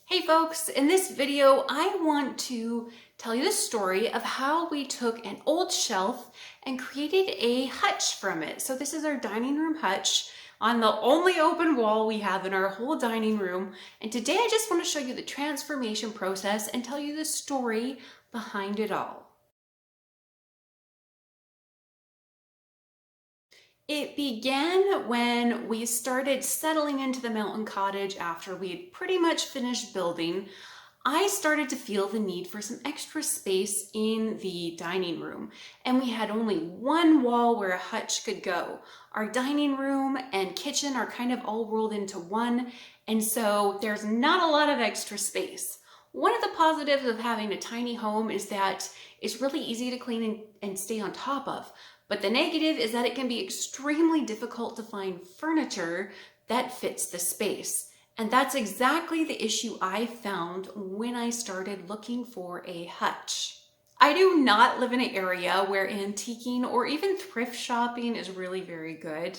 Hey folks, in this video I want to tell you the story of how we took an old shelf and created a hutch from it. So this is our dining room hutch on the only open wall we have in our whole dining room. And today I just want to show you the transformation process and tell you the story behind it all. It began when we started settling into the mountain cottage after we had pretty much finished building. I started to feel the need for some extra space in the dining room, and we had only one wall where a hutch could go. Our dining room and kitchen are kind of all rolled into one, and so there's not a lot of extra space. One of the positives of having a tiny home is that it's really easy to clean and stay on top of. But the negative is that it can be extremely difficult to find furniture that fits the space. And that's exactly the issue I found when I started looking for a hutch. I do not live in an area where antiquing or even thrift shopping is really very good.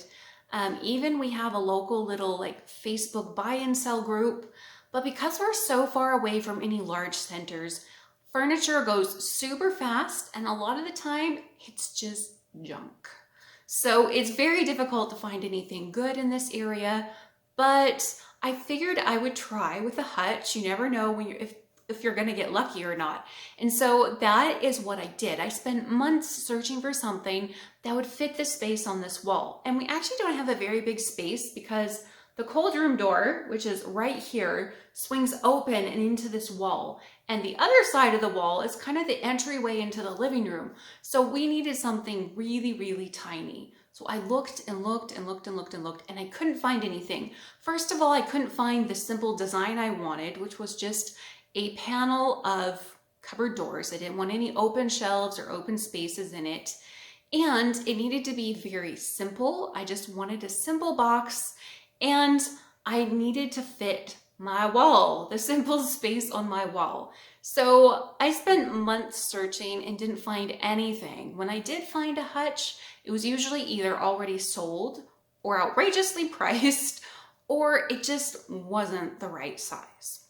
Even we have a local little Facebook buy and sell group, but because we're so far away from any large centers, furniture goes super fast and a lot of the time it's just junk. So it's very difficult to find anything good in this area, but I figured I would try with a hutch. You never know when if you're gonna get lucky or not. And so that is what I did. I spent months searching for something that would fit the space on this wall. And we actually don't have a very big space because the cold room door, which is right here, swings open and into this wall. And the other side of the wall is kind of the entryway into the living room. So we needed something really, really tiny. So I looked and looked and looked and looked and looked, and I couldn't find anything. First of all, I couldn't find the simple design I wanted, which was just a panel of cupboard doors. I didn't want any open shelves or open spaces in it. And it needed to be very simple. I just wanted a simple box, and I needed to fit my wall, the simple space on my wall. So I spent months searching and didn't find anything. When I did find a hutch, it was usually either already sold or outrageously priced, or it just wasn't the right size.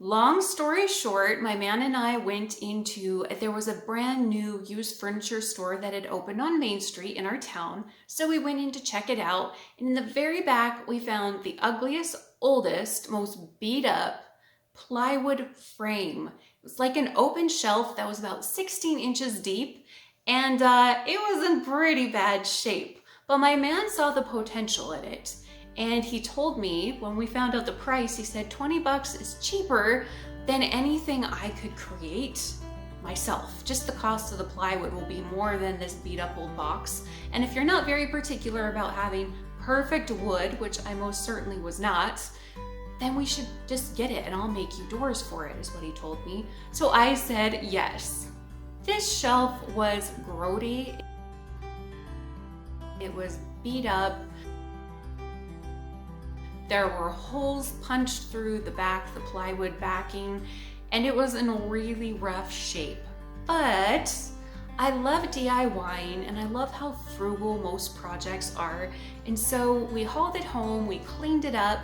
Long story short, my man and I went into, there was a brand new used furniture store that had opened on Main Street in our town. So we went in to check it out. And in the very back, we found the ugliest, oldest, most beat up plywood frame. It was like an open shelf that was about 16 inches deep, and it was in pretty bad shape. But my man saw the potential in it. And he told me when we found out the price, he said 20 bucks is cheaper than anything I could create myself. Just the cost of the plywood will be more than this beat up old box. And if you're not very particular about having perfect wood, which I most certainly was not, then we should just get it and I'll make you doors for it, is what he told me. So I said yes. This shelf was grody. It was beat up. There were holes punched through the back, the plywood backing, and it was in a really rough shape. But I love DIYing and I love how frugal most projects are. And so we hauled it home, we cleaned it up,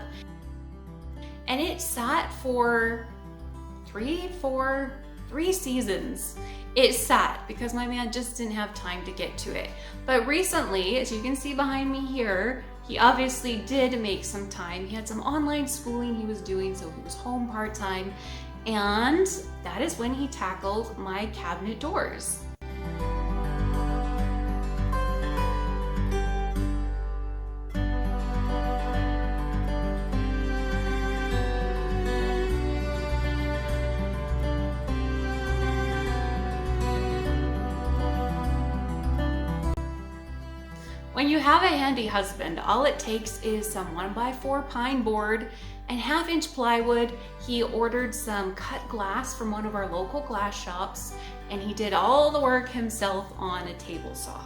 and it sat for three seasons. It sat because my man just didn't have time to get to it. But recently, as you can see behind me here, he obviously did make some time. He had some online schooling he was doing, so he was home part-time. And that is when he tackled my cabinet doors. When you have a handy husband, all it takes is some 1x4 pine board and 1/2-inch plywood. He ordered some cut glass from one of our local glass shops, and he did all the work himself on a table saw.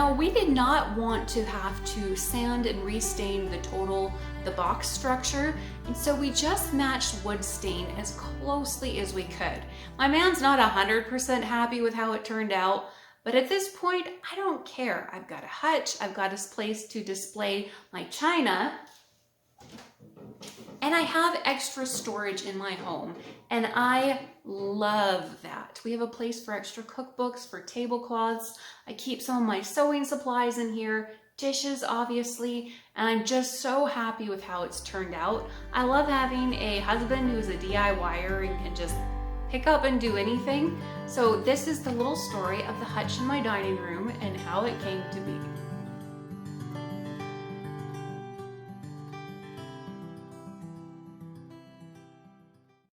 Now, we did not want to have to sand and restain the box structure, and so we just matched wood stain as closely as we could. My man's not 100% happy with how it turned out, but at this point, I don't care. I've got a hutch, I've got a place to display my china, and I have extra storage in my home, and I love that. We have a place for extra cookbooks, for tablecloths. I keep some of my sewing supplies in here, dishes obviously, and I'm just so happy with how it's turned out. I love having a husband who's a DIYer and can just pick up and do anything. So this is the little story of the hutch in my dining room and how it came to be.